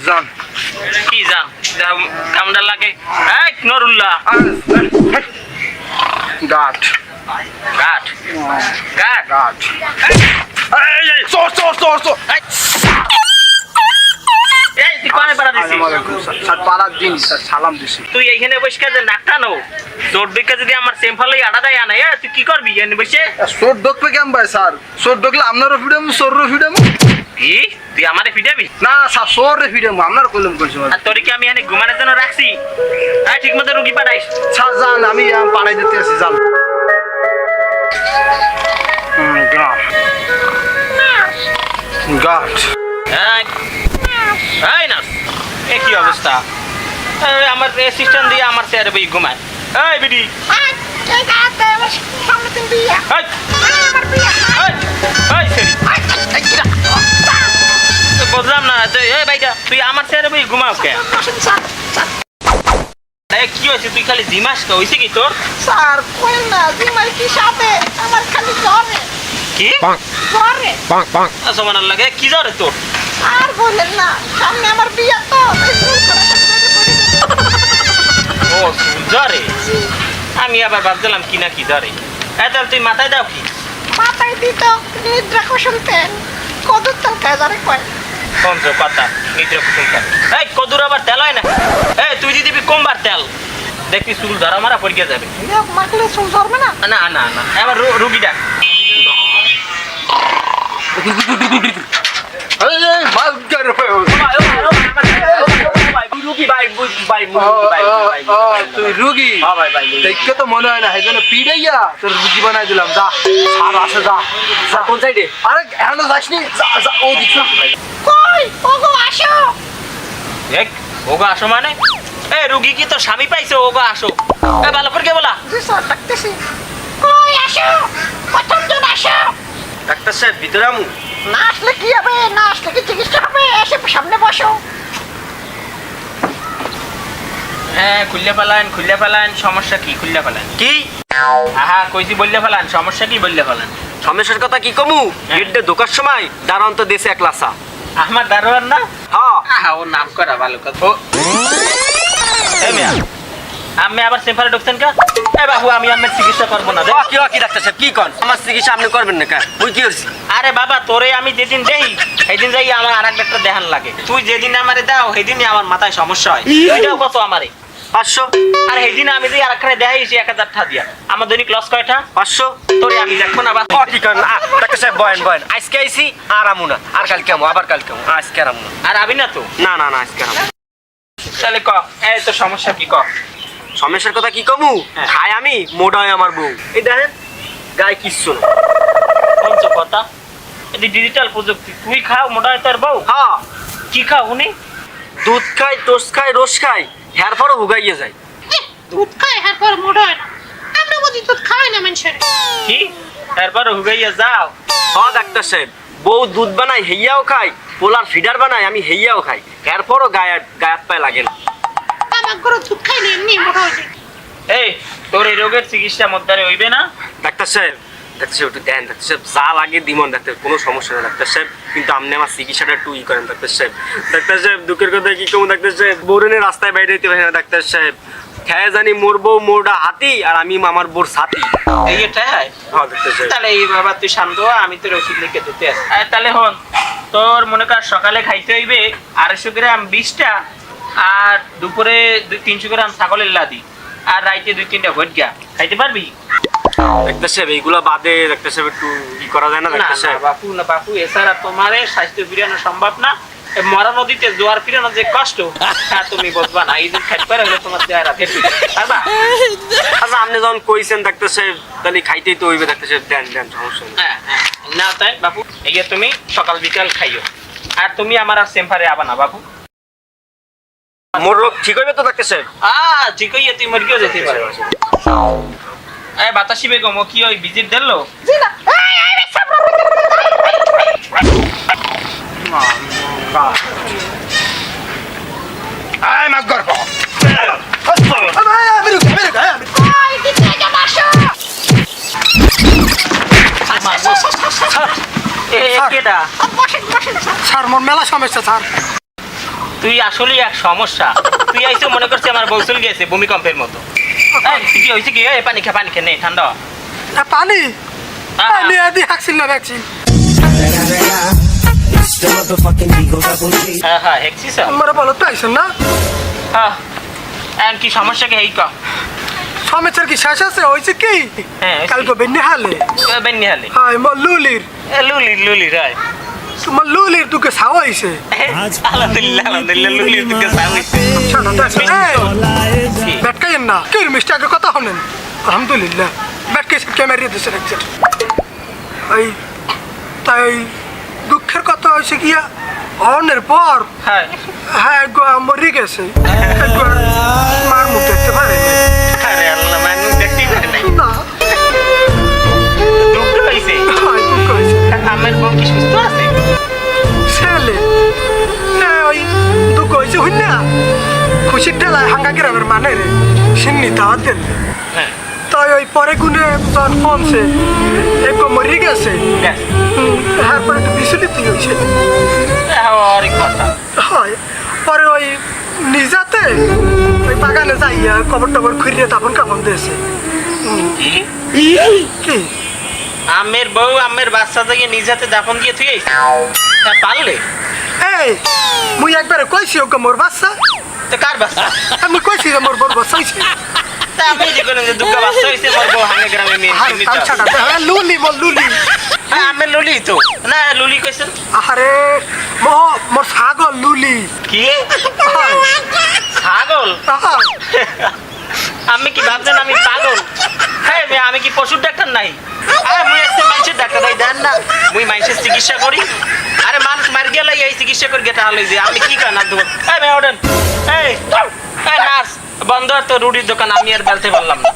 জান কি জান কামড়া লাগে নরুল্লাহ গাঠ গাঠ গাঠ গাঠ সালাম দিছি তুই এইখানে বসে যে নাকটা নো তোর দিকে যদি আমার সেম্পালে আড়া দেয় আনা তুই কি করবি এনে বসে চোর ঢুকবে কেমন ভাই স্যার চোর ঢুকলে আপনারও ফিডাম চোরও ফিডাম কি তুই আমারে ফিটাবি না স্যার চোরে ফিডাম আপনার কইলাম কইছি আর তোর কি আমি এনে ঘুমানোর জন্য রাখছি ঠিক মতো রুগী পাঠাইস স্যার যান আমি পাড়াই দিতে আছি যান গাঠ গাঠ এই না এ কি অবস্থা আমার অ্যাসিস্ট্যান্ট দিয়ে আমার চেয়ারে বই ঘুমায় এই বিডি বুঝলাম না এই ভাইটা তুই আমার চেয়ারে বই ঘুমাও কে কি হয়েছে তুই খালি জিমাস কে হয়েছে কি তোর স্যার কই না জিমাই কি সাথে আমার খালি জ্বরে কি জ্বরে সমান লাগে কি জ্বরে তোর আর বলেন না সামনে আমার বিয়ে তো ও জ্বরে আমি আবার ভাবছিলাম কি না কি জ্বরে তাহলে তুই মাথায় দাও কি মাথায় দিত নিদ্রা কুসুম তেল কদুর তেল খায় যারে কয় কমছ কথা নিদ্রা কুসুম তেল এই কদুর আবার তেল হয় না এই তুই যদি দিবি কমবার তেল দেখবি চুল ধরা মারা পড়ে যাবে মাখলে চুল ঝরবে না না না না এবার রুগী ডাক তুই রুগী দেখে তো মনে হয় না এই জন্য পিড়াইয়া তোর রুগী বানাই দিলাম যা আর আসে যা কোন সাইডে আরে এখনো যাসনি ও দিচ্ছ কই ওগো আসো দেখ ওগো আসো মানে এ রুগী কি তোর স্বামী পাইছে ওগো আসো এ ভালো করে কে বলা জি স্যার ডাকতেছি কই আসো প্রথম জন আসো ডাক্তার সাহেব ভিতরে আমু না আসলে কি হবে না আসলে কি চিকিৎসা হবে এসে সামনে বসো হ্যাঁ খুললে ফেলান সমস্যা কি খুললে ফেলান কি আহা কইছি বললে ফেলান সমস্যা কি বললে ফেলান সমস্যার কথা কি কমু গেটে ঢোকার সময় দাঁড়ান তো দেশে এক লাসা আমার দারোয়ান না হ্যাঁ আহা ও নাম করা ভালো কথা ও এ মিয়া আমি আবার সেম্পারে ঢুকছেন কা এ বাবু আমি আমার চিকিৎসা করবো না কি ডাক্তার সাহেব কি কন আমার চিকিৎসা আপনি করবেন না কা ওই কি হইছে আরে বাবা তোরে আমি যেদিন দেই সেদিন যাই আমার আরেক ডাক্তার দেখান লাগে তুই যেদিন আমারে দাও সেদিনই আমার মাথায় সমস্যা হয় এটাও কত আমারে 500 আর সেদিন আমি যে আরেকখানে দেখাইছি 1000 টাকা দিয়া আমার দৈনিক লস কয়টা 500 তোরে আমি দেখো না বাবা কি কন ডাক্তার সাহেব বয়েন আজকে আইছি আর আমু না আর কালকে আমু আবার কালকে আমু আজকে আর আমু না আর আবি না তো না আজকে আর আমু তাহলে ক এই তো সমস্যা কি ক সমস্যার কথা কি কমু খাই আমি মোটা হয় আমার বউ এই দেখেন গায়ে কিচ্ছু না কোন কথা এটি ডিজিটাল প্রযুক্তি তুই খাও মোটা হয় তোর বউ হ্যাঁ কি খাও উনি দুধ খাই টোস খাই রস খাই হেয়ার পরও হুগাইয়ে যায় দুধ খায় এরপর মোটা হয় না আমরা বুঝি দুধ খাই না মানুষের কি তারপর হুগাইয়া যাও হ্যাঁ ডাক্তার সাহেব বউ দুধ বানায় হেইয়াও খাই পোলার ফিডার বানায় আমি হেইয়াও খাই হেয়ার পরও গায়াত পায়ে লাগে না আমার ঘরে দুধ খাই না এমনি মোটা হয়ে যায় এই তোর এই রোগের চিকিৎসা মধ্যে হইবে না ডাক্তার সাহেব একটু দেন ডাক্তার সাহেব যা লাগে দিমন ডাক্তার কোনো সমস্যা নেই ডাক্তার সাহেব কিন্তু আপনি আমার চিকিৎসাটা একটু করেন ডাক্তার সাহেব দুঃখের কথা কি কেমন ডাক্তার সাহেব বৌরেনে রাস্তায় বাইরে দিতে পারি না ডাক্তার সাহেব খেয়ে জানি মরবো মোরটা হাতি আর আমি আমার বোর সাথী এই এটা হ্যাঁ ডাক্তার সাহেব তাহলে এই বাবা তুই শান্ত হ, আমি তোর ওষুধ লিখে দিতে আসি তাহলে হন তোর মনে কর সকালে খাইতে হইবে 250 গ্রাম 20টা আর দুপুরে 300 গ্রাম ছাগলের লাদি আর রাইতে 2-3টা ভটকা খাইতে পারবি ডাক্তার সাহেব এইগুলা বাদে ডাক্তার সাহেব একটু ই করা যায় না না ডাক্তার সাহেব বাপু এছাড়া তোমার স্বাস্থ্য ফিরানো সম্ভব না মরা নদীতে জোয়ার ফিরানো যে কষ্ট তা তুমি বুঝবা না এই দিন খাইতে পারে হলে তোমার চেহারা ফেরবে পারবা আচ্ছা আপনি যখন কইছেন ডাক্তার সাহেব তাহলে খাইতেই তো হইবে ডাক্তার সাহেব দেন সমস্যা নেই হ্যাঁ না তাই বাপু এই যে তুমি সকাল বিকাল খাইও আর তুমি আমার আর সেম্পারে আবা না বাপু মোর রোগ ঠিক হইবে তো ডাক্তার সাহেব ঠিক হইয়া তুই মরগিও যেতে পারো এই বাতাসি বেগম ও কি ওই ভিজিট দিলো? জি না এই রে সাবর আয় মাগ গর্ব আমি ওই দিতে যা বাসো এ কেডা? বসেন বসেন স্যার মোর মেলা সমস্যা স্যার। তুই আসলে এক সমস্যা। তুই আইসে মনে করছিস আমার বৌসুল গেছে ভূমিকম্পের মতো। এই তুই কি হইছে কি? এই পানি খা নে ঠান্ডা হ। পানি হ্যাঁ, পানি আদি হাকছিল না ভ্যাকসিন। হ্যাঁ হ্যাঁ হেক্সিস। আমার বলো তো আইছেন না হ্যাঁ এখন কি সমস্যা কি এই ক? সমস্যার কি শেষ আছে হয়েছে কি হ্যাঁ, কালকে বেন্নি হালে বেন্নি হালে হ্যাঁ মোর লুলির লুলি রায় তোমার লুলির দুকে ছাও হয়েছে আলহামদুলিল্লাহ লুলির দিকে সাউইছে। ব্যাটকাইয়েন না কি মিষ্টি আগে কথা শোনেন আলহামদুলিল্লাহ ব্যাটকে ক্যামেরা দিয়েছে একজন ওই তাই দুঃখের কথা হয়েছে গিয়া অনের পর হ্যাঁ হ্যাঁ মরে গেছে একবার মার মুখ দেখতে পারে আরে আল্লাহ মানুষ দেখতেই পারে নাই। না দুঃখ হইছে। হয় দুঃখ হয়েছে আমার বউ কি সুস্থ আছে? ছেলে ওই দুঃখ হয়েছে হই না খুশির ঠেলায় হাঙ্গা গ্রামের মানে রে সিন্নি দাওয়াত দিল হ্যাঁ তাই ওই পরে গুনে যখন ফোনছে একটু মরে গেছে গেছে। তারপরে একটু বিচলিত হয়েছে অনেক কথা। হয় পরে ওই নিজাতে ওই বাগানে যাইয়া কবর টবর খুঁড়িয়ে তাপন কাপন দিয়েছে কি আমের বউ আমের বাচ্চা থেকে নিজ হাতে দাফন দিয়ে তুই পারলে? এই মুই একবারে কইছি ওকে মোর বাচ্চা তো কার বাচ্চা? আমি কইছি যে মোর বড় বাচ্চা হয়েছে তা আমি যে কোনো যে দুঃখ বাচ্চা হয়েছে মোর বউ হাঙ্গে গ্রামে মেয়ে এমনি তো। লুলি মোর লুলি হ্যাঁ আমের লুলি তো না লুলি কইছেন আরে মোর ছাগল লুলি কি? হয়, ছাগল? হয়। আমি কি ভাবছেন আমি পাগল? হ্যাঁ আমি কি পশুর ডাক্তার নাই? আরে মুই একটা মানুষের ডাক্তার এই দেন না মুই মানুষের চিকিৎসা করি। আরে মানুষ মার গেলে এই চিকিৎসা করে গেটা হলো যে আমি কি কানা দেবো? এই মে ওঠেন। এই নার্স বন্ধ তো রুটির দোকান আমি আর বেলতে পারলাম না।